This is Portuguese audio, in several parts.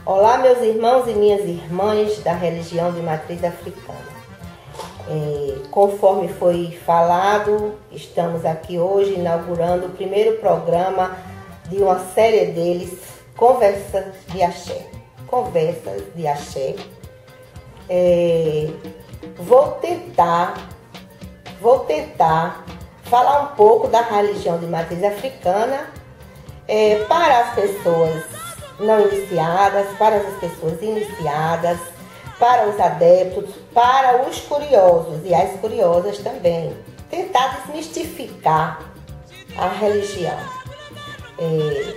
Olá, meus irmãos e minhas irmãs da religião de matriz africana. Conforme foi falado, estamos aqui hoje inaugurando o primeiro programa de uma série deles, Conversas de Axé. Conversas de Axé. Vou tentar falar um pouco da religião de matriz africana para as pessoas não iniciadas, para as pessoas iniciadas, para os adeptos, para os curiosos e as curiosas também. Tentar desmistificar a religião.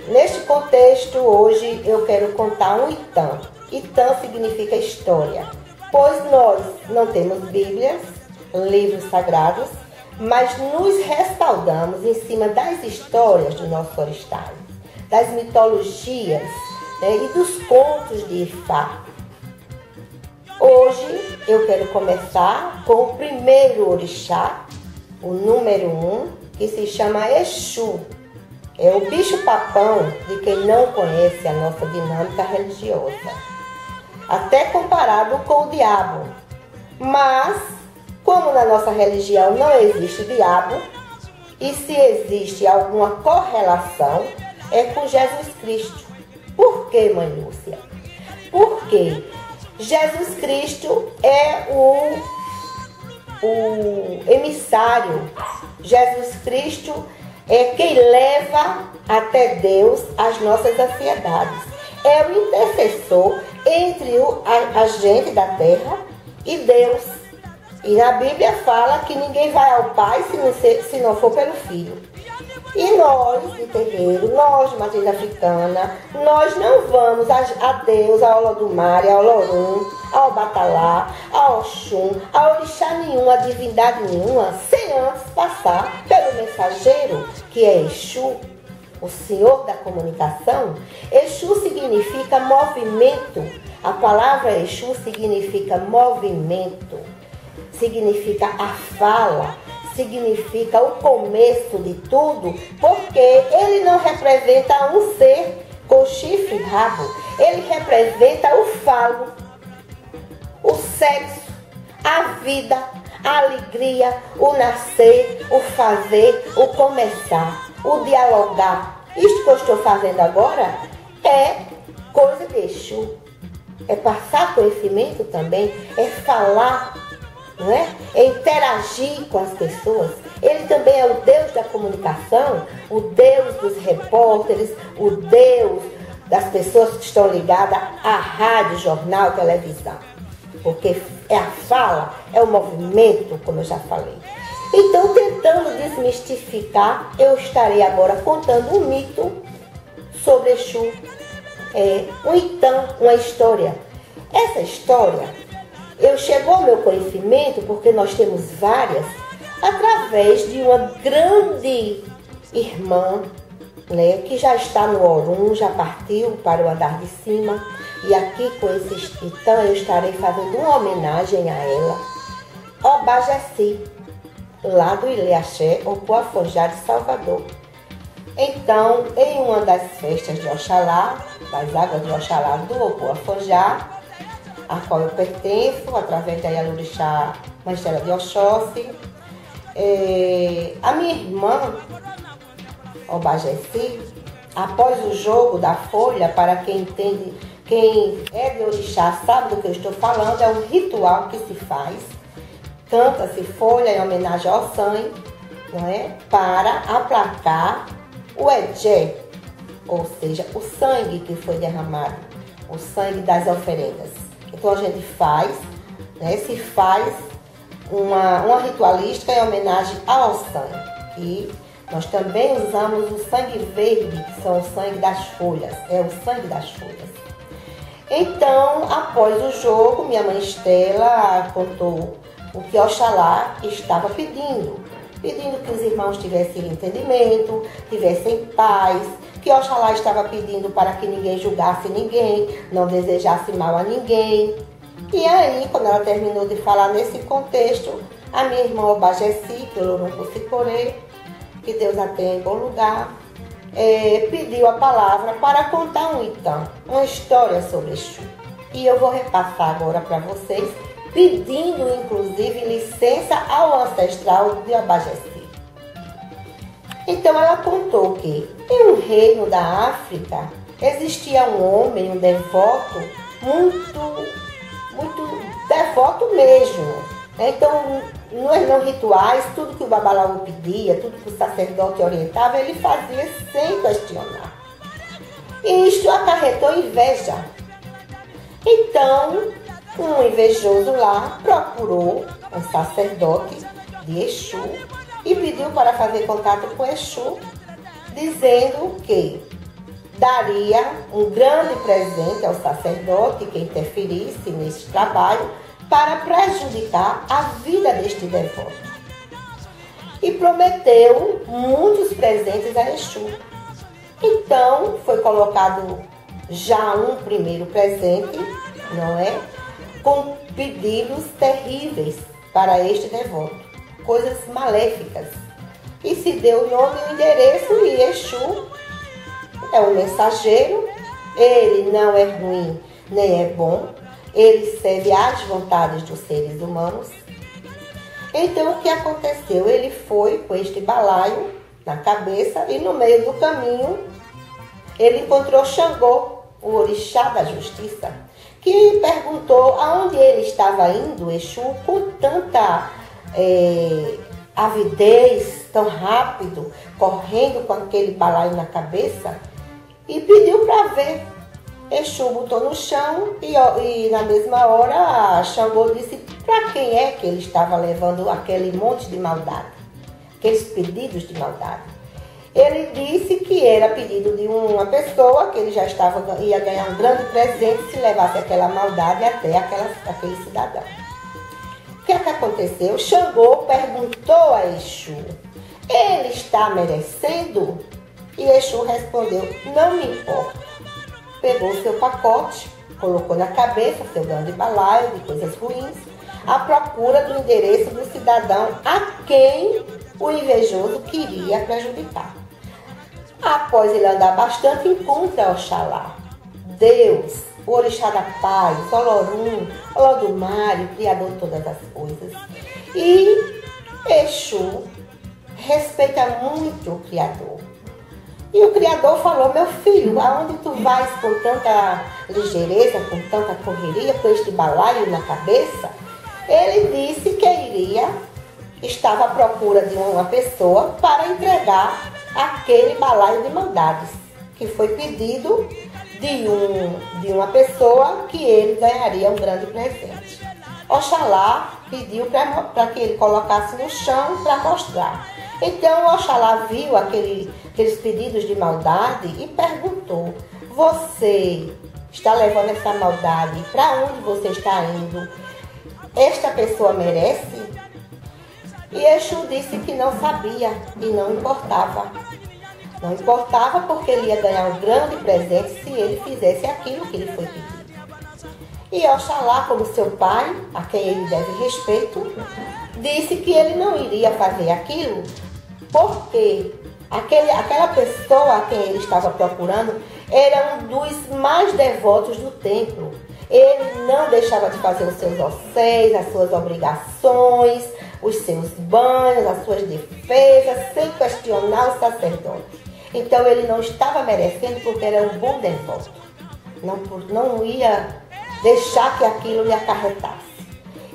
Neste contexto, hoje eu quero contar um Itã. Itã significa história, pois nós não temos Bíblias, livros sagrados, mas nos respaldamos em cima das histórias dos nossos orixás, das mitologias, e dos contos de Ifá. Hoje eu quero começar com o primeiro orixá, o número 1, que se chama Exu. É o bicho-papão de quem não conhece a nossa dinâmica religiosa, até comparado com o diabo. Mas, como na nossa religião não existe diabo, e se existe alguma correlação, é com Jesus Cristo. Por que, mãe Lúcia? Porque Jesus Cristo é o emissário. Jesus Cristo é quem leva até Deus as nossas ansiedades. É o intercessor entre a gente da terra e Deus. E na Bíblia fala que ninguém vai ao Pai se não for pelo Filho. E nós, de terreiro, nós de matriz africana, nós não vamos a Deus, a Olodumare, a Olorum, ao Batalá, a Oxum, a orixá nenhum, a divindade nenhuma, sem antes passar pelo mensageiro, que é Exu, o Senhor da comunicação. Exu significa movimento. A palavra Exu significa movimento, significa a fala, significa o começo de tudo, porque ele não representa um ser com chifre e rabo, ele representa o falo, o sexo, a vida, a alegria, o nascer, o fazer, o começar, o dialogar. Isto que eu estou fazendo agora é coisa de Exu, é passar conhecimento também, é falar, não é? É interagir com as pessoas. Ele também é o Deus da comunicação, o Deus dos repórteres, o Deus das pessoas que estão ligadas à rádio, jornal, televisão. Porque é a fala, é o movimento, como eu já falei. Então, tentando desmistificar, eu estarei agora contando um mito sobre Exu, um Itã, uma história. Essa história chegou ao meu conhecimento, porque nós temos várias, através de uma grande irmã, que já está no Orum, já partiu para o andar de cima. E aqui com esse Itã eu estarei fazendo uma homenagem a ela, Obajeci, lá do Ilê Axé, Opoafojá de Salvador. Então, em uma das festas de Oxalá, das águas de Oxalá do Opoafojá, a qual eu pertenço, através da Yalorixá Mãe-Estela de Oxóssi, a minha irmã, Obajeci, após o jogo da folha, para quem entende, quem é de orixá sabe do que eu estou falando, é um ritual que se faz, canta-se folha em homenagem ao sangue, não é? Para aplacar o Edjé, ou seja, o sangue que foi derramado, o sangue das oferendas. Então a gente faz, se faz uma ritualística em homenagem ao sangue. E nós também usamos o sangue verde, que são o sangue das folhas, é o sangue das folhas. Então, após o jogo, minha mãe Estela contou o que Oxalá estava pedindo que os irmãos tivessem entendimento, tivessem paz, que Oxalá estava pedindo para que ninguém julgasse ninguém, não desejasse mal a ninguém. E aí, quando ela terminou de falar nesse contexto, a minha irmã Obajeci, que eu não Siporê, que Deus a tenha em bom lugar, pediu a palavra para contar uma história sobre Exu. E eu vou repassar agora para vocês, pedindo inclusive licença ao ancestral de Obajeci. Então ela contou que em um reino da África existia um homem, um devoto, muito devoto mesmo. Então, nos rituais, tudo que o Babalaú pedia, tudo que o sacerdote orientava, ele fazia sem questionar. E isto acarretou inveja. Então, um invejoso lá procurou um sacerdote de Exu e pediu para fazer contato com Exu, dizendo que daria um grande presente ao sacerdote que interferisse nesse trabalho para prejudicar a vida deste devoto. E prometeu muitos presentes a Exu. Então, foi colocado já um primeiro presente, não é? Com pedidos terríveis para este devoto, coisas maléficas. E se deu nome e endereço, e Exu é um mensageiro, ele não é ruim nem é bom, ele serve às vontades dos seres humanos. Então o que aconteceu? Ele foi com este balaio na cabeça e no meio do caminho ele encontrou Xangô, o orixá da justiça, que perguntou aonde ele estava indo, Exu, com tanta avidez, tão rápido, correndo com aquele balaio na cabeça, e pediu para ver. Exu botou no chão e na mesma hora Xangô disse para quem é que ele estava levando aquele monte de maldade, aqueles pedidos de maldade. Ele disse que era pedido de uma pessoa, que ele já ia ganhar um grande presente se levasse aquela maldade até aquele cidadão. O que é que aconteceu? Xangô perguntou a Exu, ele está merecendo? E Exu respondeu, não me importa. Pegou seu pacote, colocou na cabeça seu grande balaio de coisas ruins, à procura do endereço do cidadão a quem o invejoso queria prejudicar. Após ele andar bastante, encontra Oxalá, Deus, o orixá da paz, Olorum, Olodumare, o criador de todas as coisas. E Exu respeita muito o criador. E o criador falou, meu filho, aonde tu vais com tanta ligeireza, com tanta correria, com este balaio na cabeça? Ele disse que estava à procura de uma pessoa para entregar aquele balaio de maldades, que foi pedido de uma pessoa que ele ganharia um grande presente. Oxalá pediu para que ele colocasse no chão para mostrar. Então Oxalá viu aqueles pedidos de maldade e perguntou, você está levando essa maldade, para onde você está indo? Esta pessoa merece? E Exu disse que não sabia e não importava. Não importava porque ele ia ganhar um grande presente se ele fizesse aquilo que ele foi pedir. E Oxalá, como seu pai, a quem ele deve respeito, disse que ele não iria fazer aquilo porque aquela pessoa a quem ele estava procurando era um dos mais devotos do templo. Ele não deixava de fazer os seus osséis, as suas obrigações, os seus banhos, as suas defesas, sem questionar o sacerdote. Então ele não estava merecendo porque era um bom devoto. Não ia deixar que aquilo lhe acarretasse.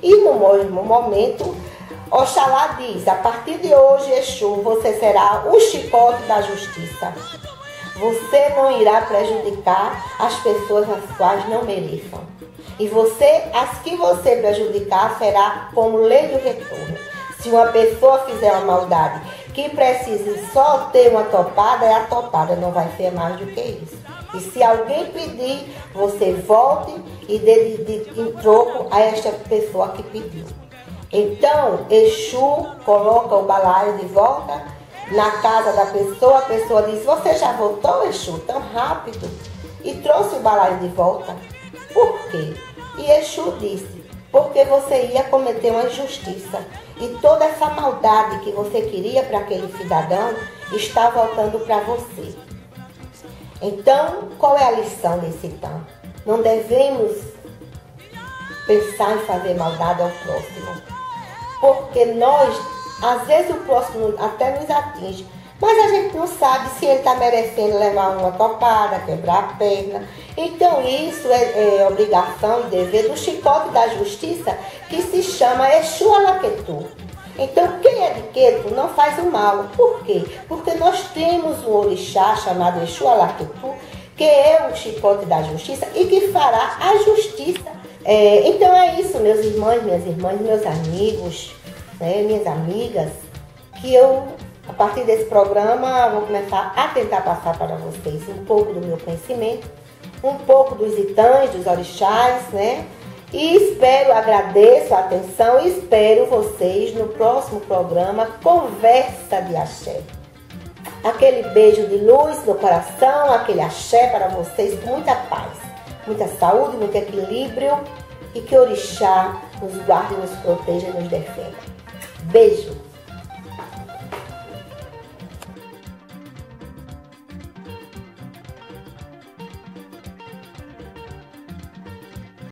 E no mesmo momento, Oxalá diz, a partir de hoje, Exu, você será o chicote da justiça. Você não irá prejudicar as pessoas as quais não mereçam. E as que você prejudicar será como lei do retorno. Se uma pessoa fizer uma maldade que precise só ter uma topada, é a topada, não vai ser mais do que isso. E se alguém pedir, você volte e dê em troco a esta pessoa que pediu. Então, Exu coloca o balaio de volta na casa da pessoa, a pessoa diz, você já voltou, Exu, tão rápido? E trouxe o balaio de volta. Por quê? E Exu disse, porque você ia cometer uma injustiça. e toda essa maldade que você queria para aquele cidadão está voltando para você. Então, qual é a lição desse então? Não devemos pensar em fazer maldade ao próximo, porque nós, às vezes o próximo até nos atinge, mas a gente não sabe se ele está merecendo levar uma topada, quebrar a perna. Então isso é obrigação e dever do chicote da justiça, que se chama Exu Alaquetu. Então quem é de Queto não faz o mal. Por quê? Porque nós temos um orixá chamado Exu Alaquetu, que é o chicote da justiça e que fará a justiça. Então é isso, meus irmãos, minhas irmãs, meus amigos, né, minhas amigas, que eu, a partir desse programa, vou começar a tentar passar para vocês um pouco do meu conhecimento, um pouco dos itãs, dos orixás, né? E espero, agradeço a atenção e espero vocês no próximo programa Conversa de Axé. Aquele beijo de luz no coração, aquele axé para vocês com muita paz, muita saúde, muito equilíbrio e que o orixá nos guarde, nos proteja e nos defenda. Beijo!